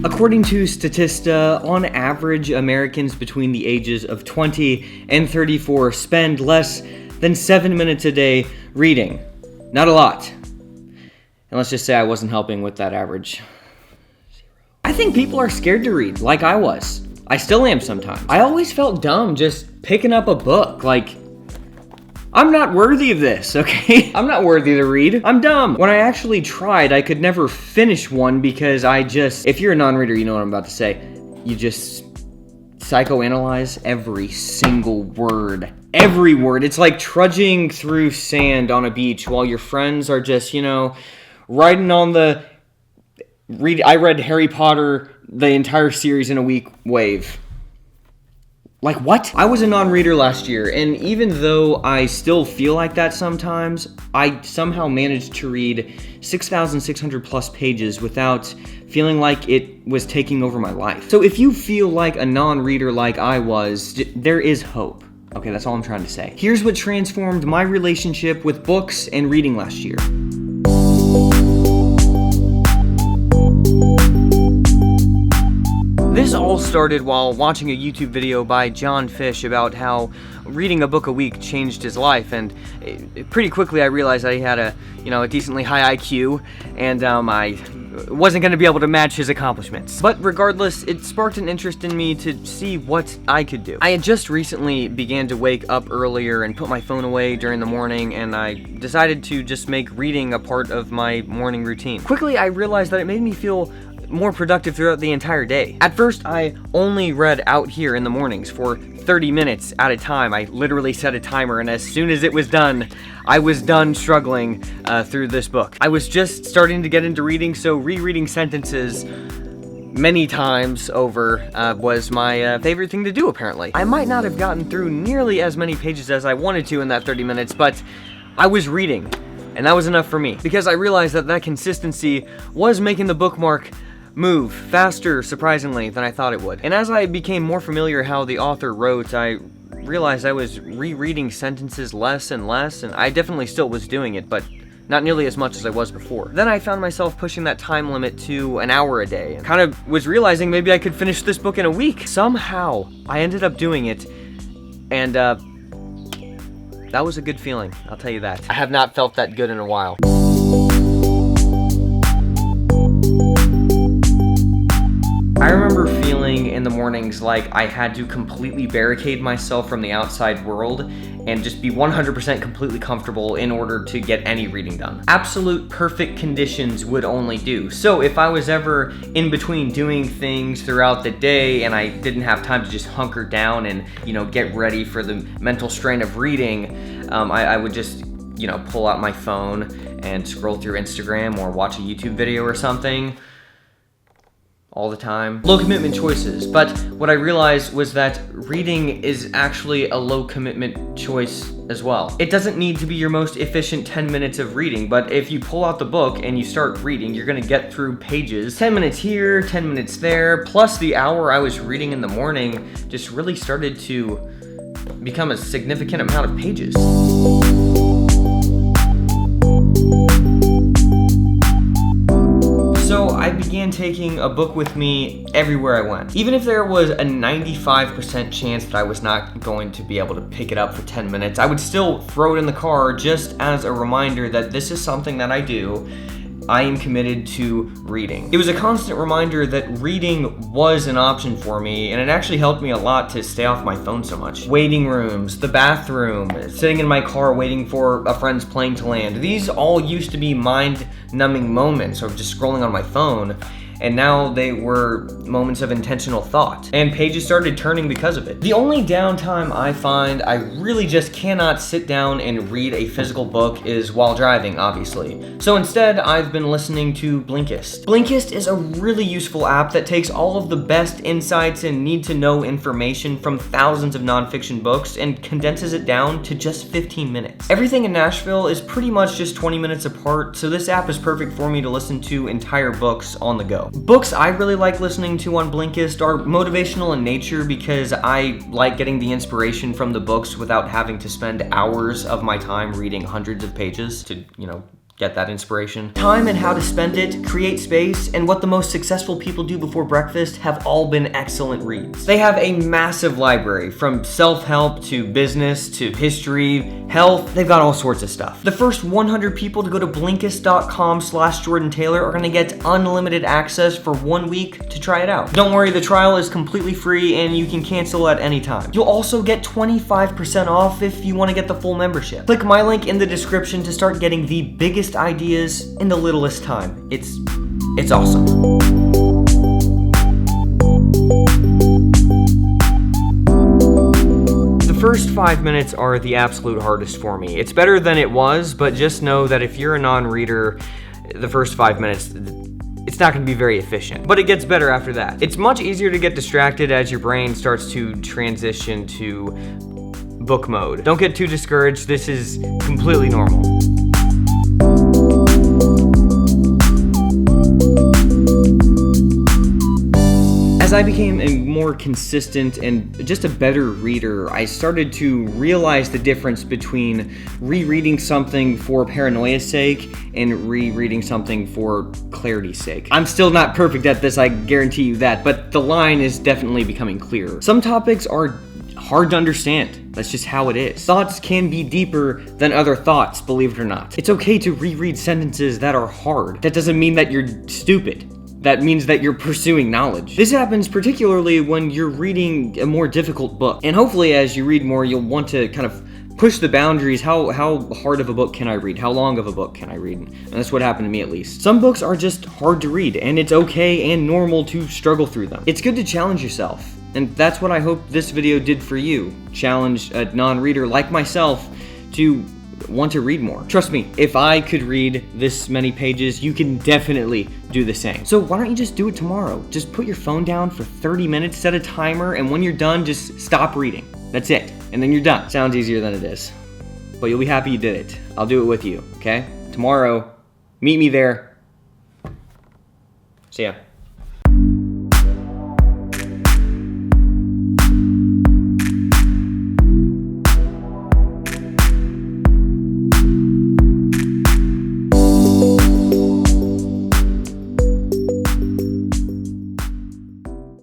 According to Statista, on average, Americans between the ages of 20 and 34 spend less than 7 minutes a day reading. Not a lot. And let's just say I wasn't helping with that average. I think people are scared to read, like I was. I still am sometimes. I always felt dumb just picking up a book, like, I'm not worthy of this, okay? I'm not worthy to read. I'm dumb. When I actually tried, I could never finish one because if you're a non-reader, you know what I'm about to say. You just psychoanalyze every single word. Every word. It's like trudging through sand on a beach while your friends are just, riding on the... I read Harry Potter, the entire series in a week wave. Like, what? I was a non-reader last year, and even though I still feel like that sometimes, I somehow managed to read 6,600 plus pages without feeling like it was taking over my life. So if you feel like a non-reader like I was, there is hope. Okay, that's all I'm trying to say. Here's what transformed my relationship with books and reading last year. This all started while watching a YouTube video by John Fish about how reading a book a week changed his life, and pretty quickly I realized that he had a decently high IQ, and I wasn't going to be able to match his accomplishments. But regardless, it sparked an interest in me to see what I could do. I had just recently began to wake up earlier and put my phone away during the morning, and I decided to just make reading a part of my morning routine. Quickly, I realized that it made me feel more productive throughout the entire day. At first, I only read out here in the mornings for 30 minutes at a time. I literally set a timer, and as soon as it was done, I was done struggling through this book. I was just starting to get into reading, so rereading sentences many times over was my favorite thing to do, apparently. I might not have gotten through nearly as many pages as I wanted to in that 30 minutes, but I was reading, and that was enough for me, because I realized that consistency was making the bookmark move faster, surprisingly, than I thought it would. And as I became more familiar how the author wrote, I realized I was rereading sentences less and less, and I definitely still was doing it, but not nearly as much as I was before. Then I found myself pushing that time limit to an hour a day, and kind of was realizing maybe I could finish this book in a week. Somehow, I ended up doing it, and that was a good feeling, I'll tell you that. I have not felt that good in a while. I remember feeling in the mornings like I had to completely barricade myself from the outside world and just be 100% completely comfortable in order to get any reading done. Absolute perfect conditions would only do. So if I was ever in between doing things throughout the day and I didn't have time to just hunker down and, get ready for the mental strain of reading, I would just, pull out my phone and scroll through Instagram or watch a YouTube video or something. All the time. Low commitment choices, but what I realized was that reading is actually a low commitment choice as well. It doesn't need to be your most efficient 10 minutes of reading, but if you pull out the book and you start reading, you're gonna get through pages. 10 minutes here, 10 minutes there, plus the hour I was reading in the morning just really started to become a significant amount of pages. So I began taking a book with me everywhere I went. Even if there was a 95% chance that I was not going to be able to pick it up for 10 minutes, I would still throw it in the car just as a reminder that this is something that I do. I am committed to reading. It was a constant reminder that reading was an option for me, and it actually helped me a lot to stay off my phone so much. Waiting rooms, the bathroom, sitting in my car waiting for a friend's plane to land. These all used to be mind-numbing moments of just scrolling on my phone, and now they were moments of intentional thought. And pages started turning because of it. The only downtime I find I really just cannot sit down and read a physical book is while driving, obviously. So instead, I've been listening to Blinkist. Blinkist is a really useful app that takes all of the best insights and need-to-know information from thousands of nonfiction books and condenses it down to just 15 minutes. Everything in Nashville is pretty much just 20 minutes apart, so this app is perfect for me to listen to entire books on the go. Books I really like listening to on Blinkist are motivational in nature because I like getting the inspiration from the books without having to spend hours of my time reading hundreds of pages to, get that inspiration. Time and how to spend it, create space, and what the most successful people do before breakfast have all been excellent reads. They have a massive library, from self-help to business to history, health, they've got all sorts of stuff. The first 100 people to go to Blinkist.com/Jordan Taylor are gonna get unlimited access for 1 week to try it out. Don't worry, the trial is completely free and you can cancel at any time. You'll also get 25% off if you wanna get the full membership. Click my link in the description to start getting the biggest ideas in the littlest time. It's awesome. The first 5 minutes are the absolute hardest for me. It's better than it was, but just know that if you're a non-reader, the first 5 minutes, it's not going to be very efficient. But it gets better after that. It's much easier to get distracted as your brain starts to transition to book mode. Don't get too discouraged. This is completely normal. As I became a more consistent and just a better reader, I started to realize the difference between rereading something for paranoia's sake and rereading something for clarity's sake. I'm still not perfect at this, I guarantee you that, but the line is definitely becoming clearer. Some topics are hard to understand. That's just how it is. Thoughts can be deeper than other thoughts, believe it or not. It's okay to reread sentences that are hard. That doesn't mean that you're stupid. That means that you're pursuing knowledge. This happens particularly when you're reading a more difficult book. And hopefully as you read more, you'll want to kind of push the boundaries. How hard of a book can I read? How long of a book can I read? And that's what happened to me, at least. Some books are just hard to read, and it's okay and normal to struggle through them. It's good to challenge yourself. And that's what I hope this video did for you. Challenge a non-reader like myself to want to read more. Trust me, if I could read this many pages, you can definitely do the same. So why don't you just do it tomorrow? Just put your phone down for 30 minutes, set a timer, and when you're done, just stop reading. That's it. And then you're done. Sounds easier than it is. But you'll be happy you did it. I'll do it with you, okay? Tomorrow, meet me there. See ya.